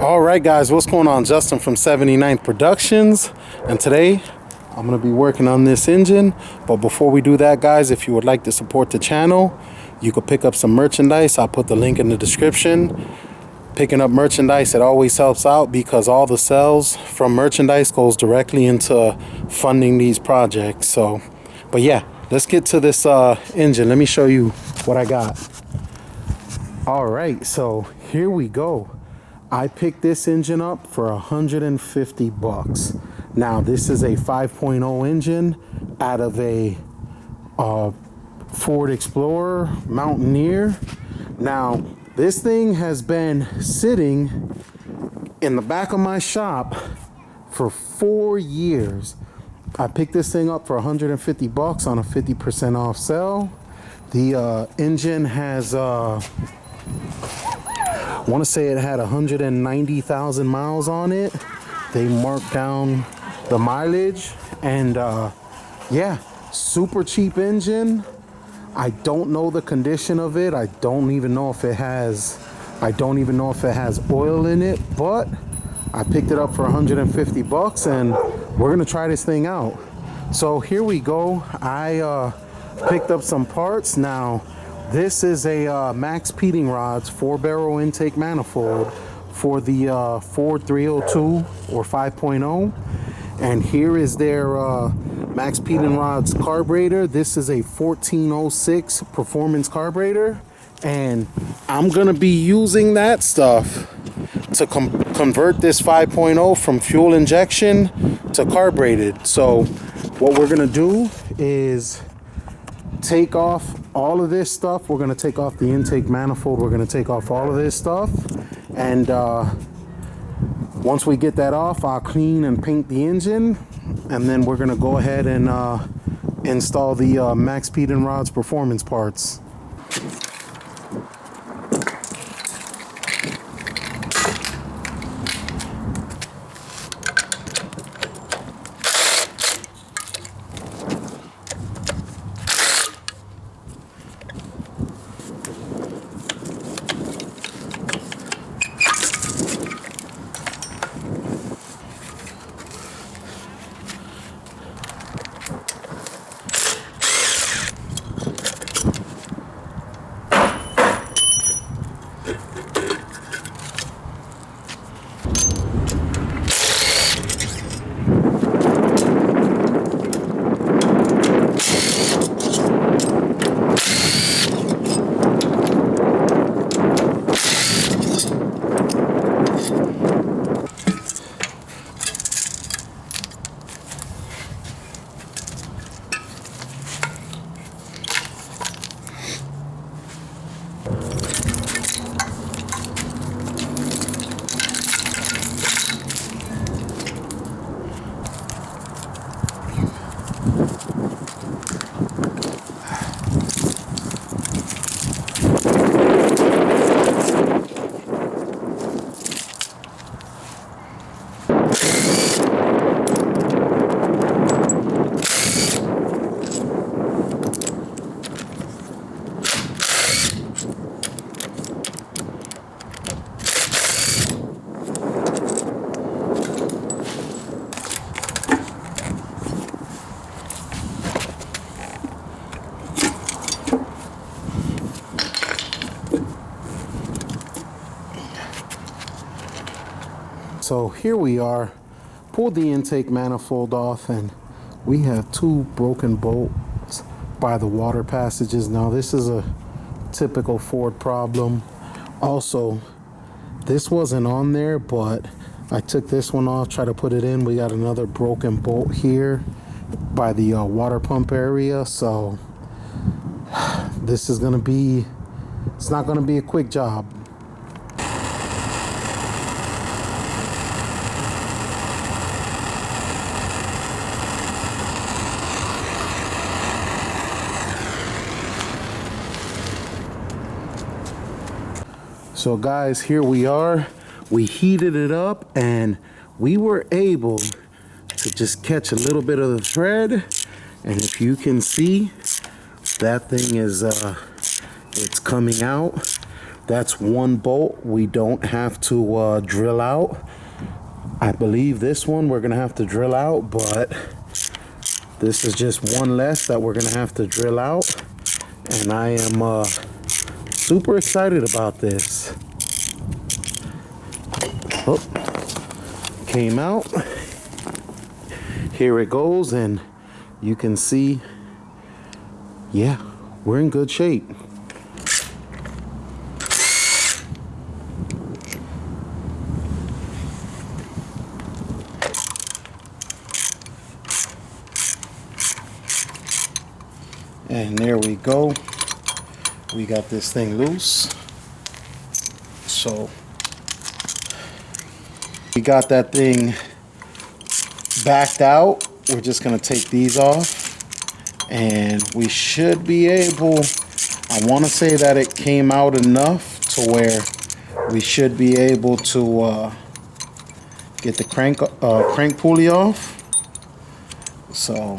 All right, guys, what's going on? Justin from 79th Productions, and today I'm going to be working on this engine. But before we do that, guys, if you would like to support the channel, you could pick up some merchandise. I'll put the link in the description. Picking up merchandise, it always helps out because all the sales from merchandise goes directly into funding these projects. So, but yeah, let's get to this engine. Let me show you what I got. All right, so here we go. I picked this engine up for $150. Now, this is a 5.0 engine out of a Ford Explorer Mountaineer. Now, this thing has been sitting in the back of my shop for 4 years. I picked this thing up for $150 on a 50% off sale. The engine has I want to say it had 190,000 miles on it. They marked down the mileage, and yeah, super cheap engine. I don't know the condition of it. I don't even know if it has oil in it, but I picked it up for $150 and we're gonna try this thing out. So here we go. I picked up some parts. Now, this is a Max Peating Rods 4-barrel intake manifold for the Ford 302 or 5.0. And here is their Max Peating Rods carburetor. This is a 1406 performance carburetor. And I'm going to be using that stuff to convert this 5.0 from fuel injection to carbureted. So what we're going to do is take off all of this stuff. We're going to take off the intake manifold. We're going to take off all of this stuff. And once we get that off, I'll clean and paint the engine. And then we're going to go ahead and install the Max Peating Rods performance parts. So here we are, pulled the intake manifold off, and we have two broken bolts by the water passages. Now, this is a typical Ford problem. Also, this wasn't on there, but I took this one off, tried to put it in. We got another broken bolt here by the water pump area. So this is gonna be, it's not gonna be a quick job. So guys, here we are. We heated it up and we were able to just catch a little bit of the thread. And if you can see, that thing is it's coming out. That's one bolt we don't have to drill out. I believe this one we're gonna have to drill out, but this is just one less that we're gonna have to drill out, and I am super excited about this. Oh, came out. Here it goes, and you can see, yeah, we're in good shape. And there we go. We got this thing loose. So we got that thing backed out. We're just gonna take these off, and we should be able, I want to say that it came out enough to where we should be able to get the crank pulley off. So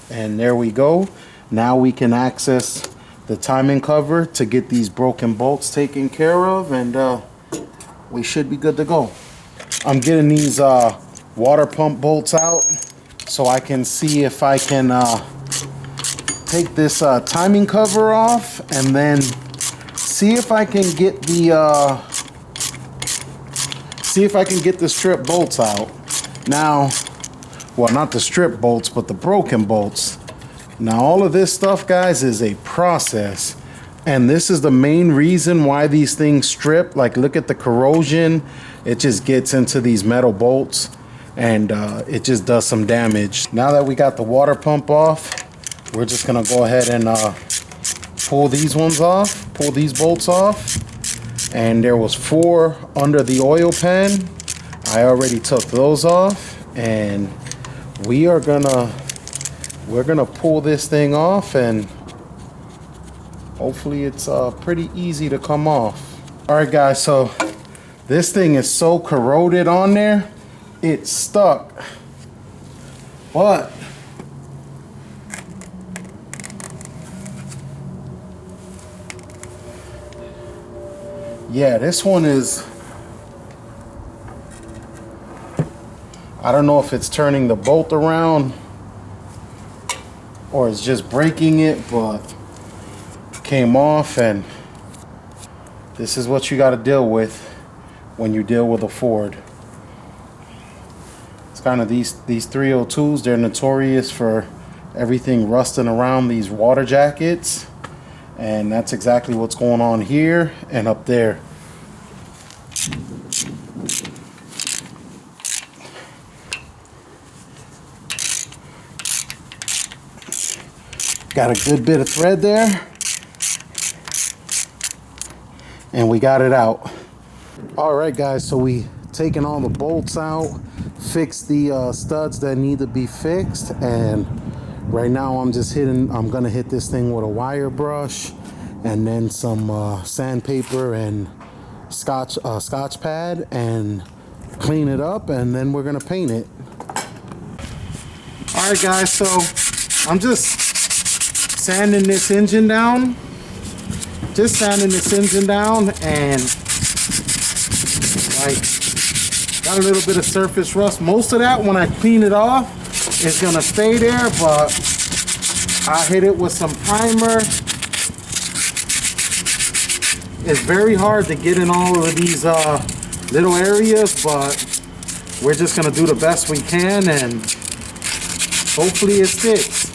and there we go. Now we can access the timing cover to get these broken bolts taken care of, and we should be good to go. I'm getting these water pump bolts out so I can see if I can take this timing cover off, and then see if I can get the strip bolts out. Now, well, not the strip bolts, but the broken bolts. Now, all of this stuff, guys, is a process. And this is the main reason why these things strip. Like, look at the corrosion. It just gets into these metal bolts, and it just does some damage. Now that we got the water pump off, we're just gonna go ahead and pull these ones off, pull these bolts off. And there was 4 under the oil pan. I already took those off, and we're gonna pull this thing off, and hopefully it's pretty easy to come off. All right, guys, so this thing is so corroded on there, it's stuck. But yeah, this one is, I don't know if it's turning the bolt around or it's just breaking it, but it came off, and this is what you got to deal with when you deal with a Ford. It's kind of these 302s, they're notorious for everything rusting around these water jackets, and that's exactly what's going on here and up there. Got a good bit of thread there, and we got it out. All right, guys, so we taken all the bolts out, fixed the studs that need to be fixed, and right now I'm gonna hit this thing with a wire brush, and then some sandpaper and scotch pad, and clean it up, and then we're gonna paint it. All right, guys, so I'm just sanding this engine down, and like, got a little bit of surface rust. Most of that, when I clean it off, is gonna stay there, but I hit it with some primer. It's very hard to get in all of these little areas, but we're just gonna do the best we can, and hopefully it sticks.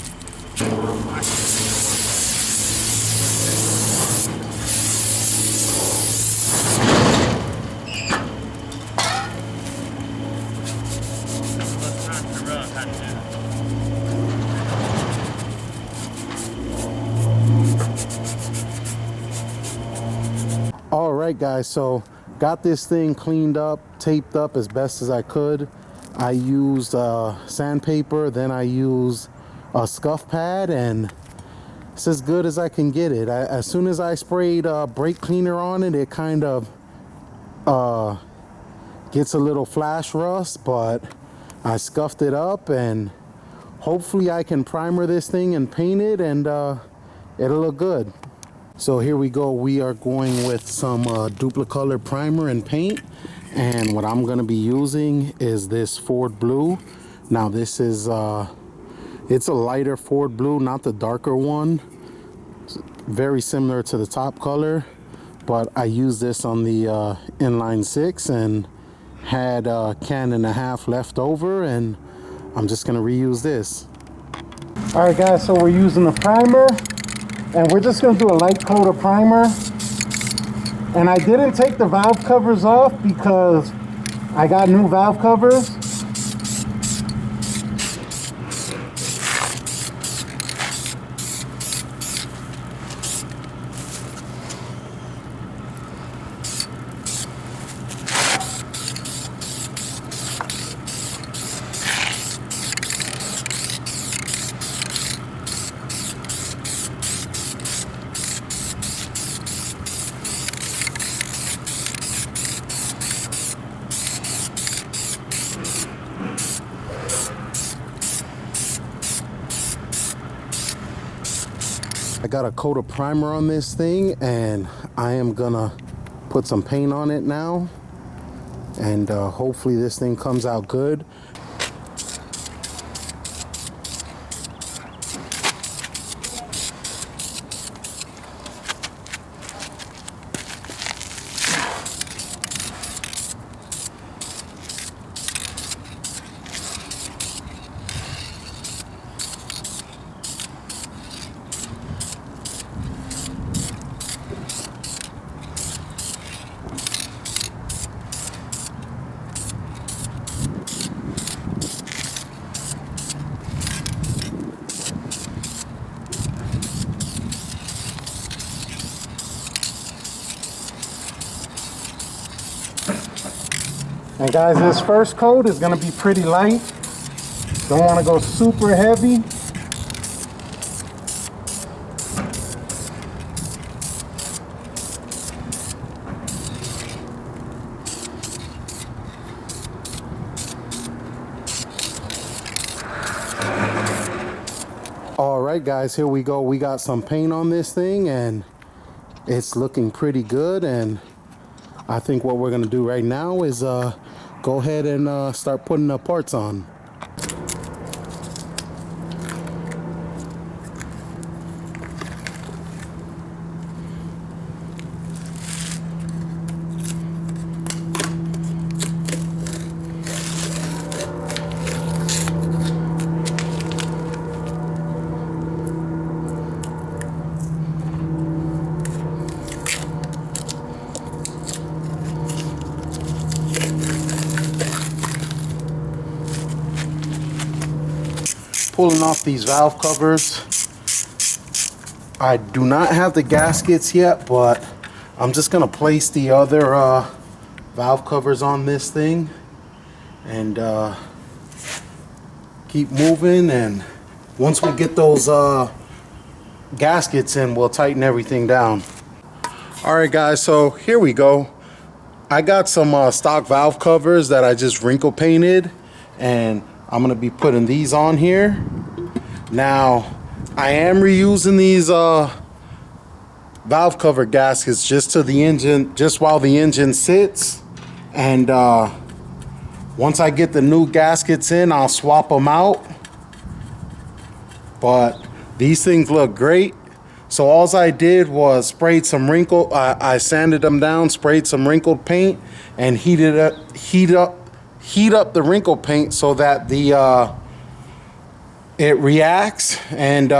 All right, guys, so got this thing cleaned up, taped up as best as I could. I used sandpaper, then I used a scuff pad, and it's as good as I can get it. As soon as I sprayed brake cleaner on it, it kind of gets a little flash rust, but I scuffed it up, and hopefully I can primer this thing and paint it, and it'll look good. So here we go. We are going with some Duplicolor primer and paint, and what I'm going to be using is this Ford blue. Now this is it's a lighter Ford blue, not the darker one. It's very similar to the top color, but I used this on the inline 6 and had a can and a half left over, and I'm just going to reuse this. All right guys, so we're using the primer, and we're just going to do a light coat of primer. And I didn't take the valve covers off because I got new valve covers. I got a coat of primer on this thing, and I am gonna put some paint on it now, and hopefully this thing comes out good. And guys, this first coat is going to be pretty light. Don't want to go super heavy. All right guys, here we go. We got some paint on this thing, and it's looking pretty good. And I think what we're going to do right now is go ahead and start putting the parts on. Pulling off these valve covers. I do not have the gaskets yet, but I'm just gonna place the other valve covers on this thing and keep moving, and once we get those gaskets in, we'll tighten everything down. All right guys, so here we go. I got some stock valve covers that I just wrinkle painted, and I'm gonna be putting these on here. Now, I am reusing these valve cover gaskets just to the engine, just while the engine sits. And once I get the new gaskets in, I'll swap them out. But these things look great. So all I did was sprayed some I sanded them down, sprayed some wrinkled paint, and heat up the wrinkle paint so that the it reacts, and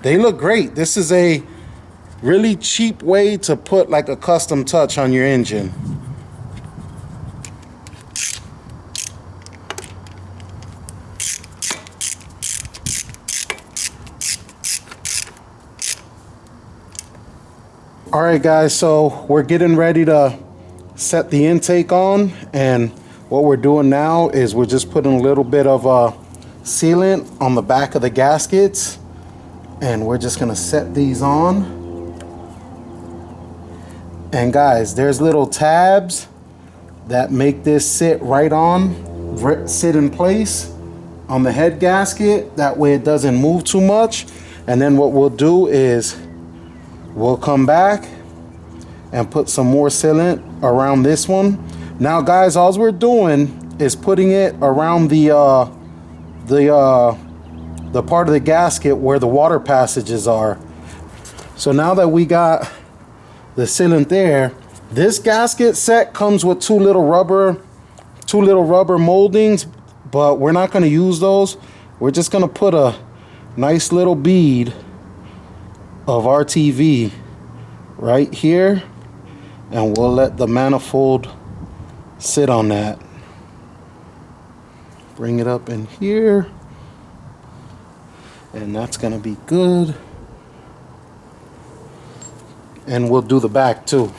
they look great. This is a really cheap way to put like a custom touch on your engine. All right guys, so we're getting ready to set the intake on, and what we're doing now is we're just putting a little bit of sealant on the back of the gaskets, and we're just gonna set these on. And guys, there's little tabs that make this sit sit in place on the head gasket. That way it doesn't move too much. And then what we'll do is we'll come back and put some more sealant around this one. Now guys, all we're doing is putting it around the part of the gasket where the water passages are. So now that we got the sealant there, this gasket set comes with two little rubber moldings, but we're not going to use those. We're just going to put a nice little bead of RTV right here, and we'll let the manifold sit on that. Bring it up in here, and that's going to be good. And we'll do the back too.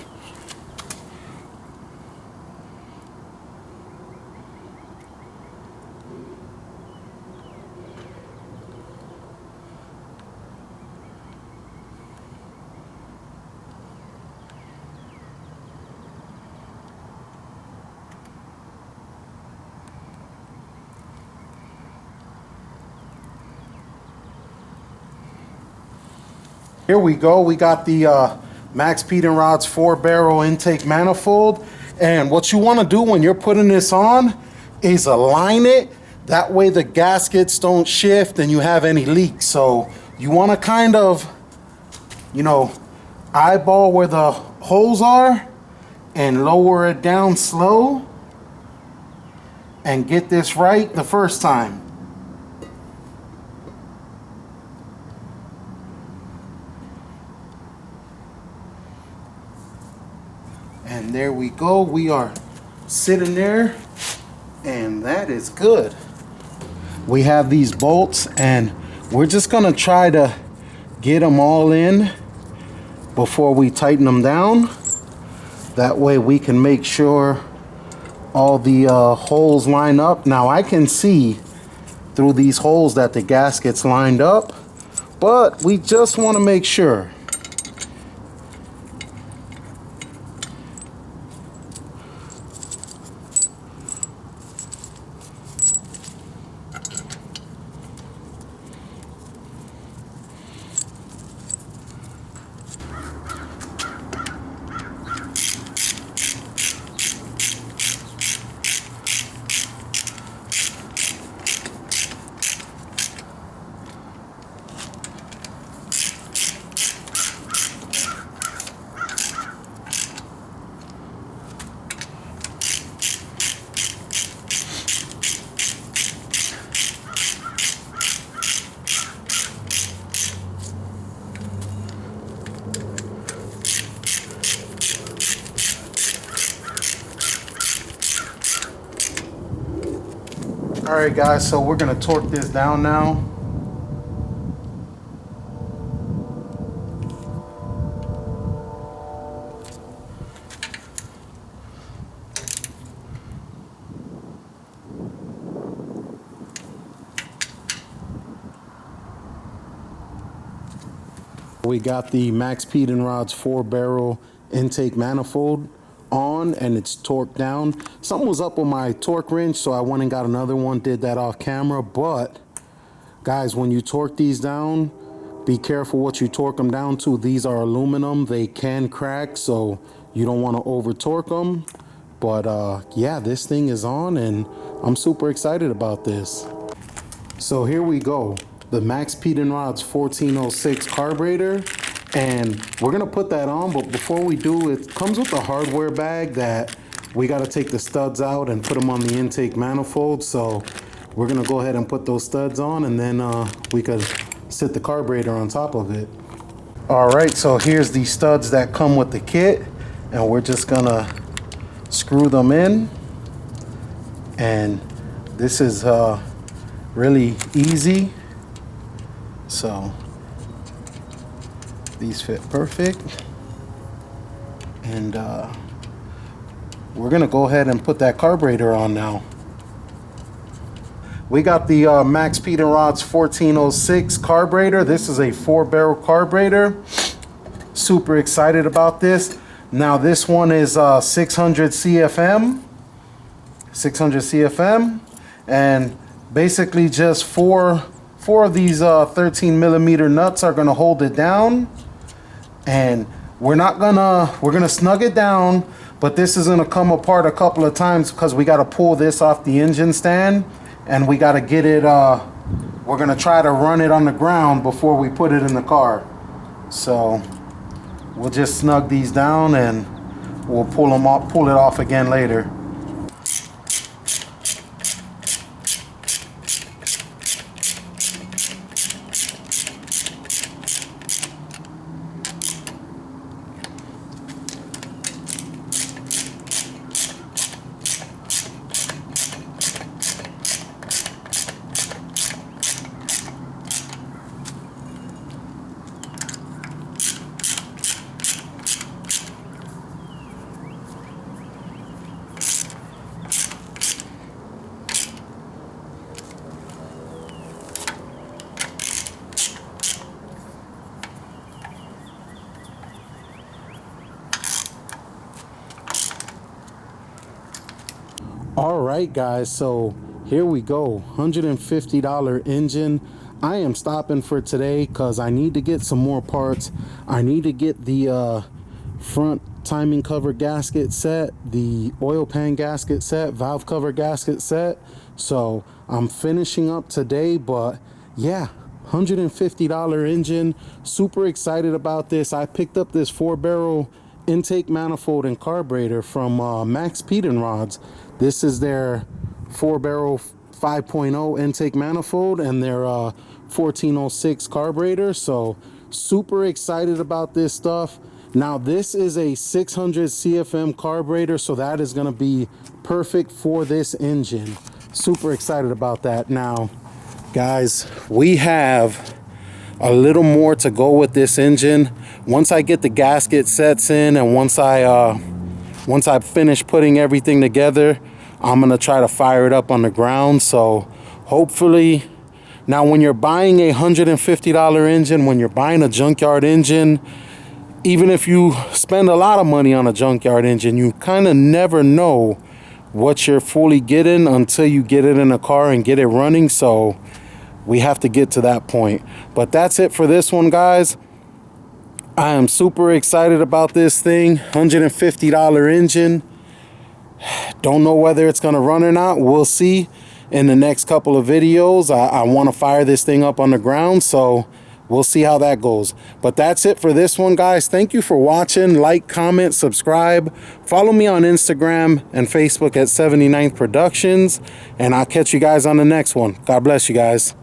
Here we go. We got the Max Pete and Rod's 4-barrel intake manifold. And what you want to do when you're putting this on is align it. That way the gaskets don't shift and you have any leaks. So you want to kind of, you know, eyeball where the holes are and lower it down slow and get this right the first time. And there we go. We are sitting there, and that is good. We have these bolts, and we're just gonna try to get them all in before we tighten them down. That way we can make sure all the holes line up. Now I can see through these holes that the gasket's lined up, but we just want to make sure. Alright guys, so we're going to torque this down now. We got the Max Pete and Rod's 4-barrel intake manifold on, and it's torqued down. Something was up with my torque wrench, so I went and got another one, did that off camera. But guys, when you torque these down, be careful what you torque them down to. These are aluminum, they can crack, so you don't want to over torque them. But yeah, this thing is on, and I'm super excited about this. So here we go, the Max Pete and Rod's 1406 carburetor. And we're gonna put that on, but before we do, it comes with a hardware bag that we gotta take the studs out and put them on the intake manifold. So we're gonna go ahead and put those studs on, and then we could sit the carburetor on top of it. All right, so here's the studs that come with the kit, and we're just gonna screw them in. And this is really easy. So these fit perfect, and we're gonna go ahead and put that carburetor on now. We got the Max Pete and Rod's 1406 carburetor. This is a 4-barrel carburetor. Super excited about this. Now this one is 600 CFM. 600 CFM, and basically just four of these 13 millimeter nuts are gonna hold it down. And we're gonna snug it down, but this is gonna come apart a couple of times because we gotta pull this off the engine stand, and we gotta get it, we're gonna try to run it on the ground before we put it in the car. So we'll just snug these down and we'll pull it off again later. All right, guys, so here we go. $150 engine. I am stopping for today because I need to get some more parts. I need to get the front timing cover gasket set, the oil pan gasket set, valve cover gasket set. So I'm finishing up today, but yeah, $150 engine. Super excited about this. I picked up this 4-barrel intake manifold and carburetor from Max Peden Rods. This is their 4-barrel 5.0 intake manifold and their 1406 carburetor. So super excited about this stuff. Now this is a 600 CFM carburetor, so that is going to be perfect for this engine. Super excited about that. Now guys, we have a little more to go with this engine. Once I get the gasket sets in and once I finish putting everything together, I'm gonna try to fire it up on the ground. So hopefully, now when you're buying a $150 engine, when you're buying a junkyard engine, even if you spend a lot of money on a junkyard engine, you kind of never know what you're fully getting until you get it in a car and get it running. So we have to get to that point. But that's it for this one, guys. I am super excited about this thing. $150 engine. Don't know whether it's going to run or not. We'll see in the next couple of videos. I want to fire this thing up on the ground, so we'll see how that goes. But that's it for this one, guys. Thank you for watching. Like, comment, subscribe. Follow me on Instagram and Facebook at 79th Productions. And I'll catch you guys on the next one. God bless you guys.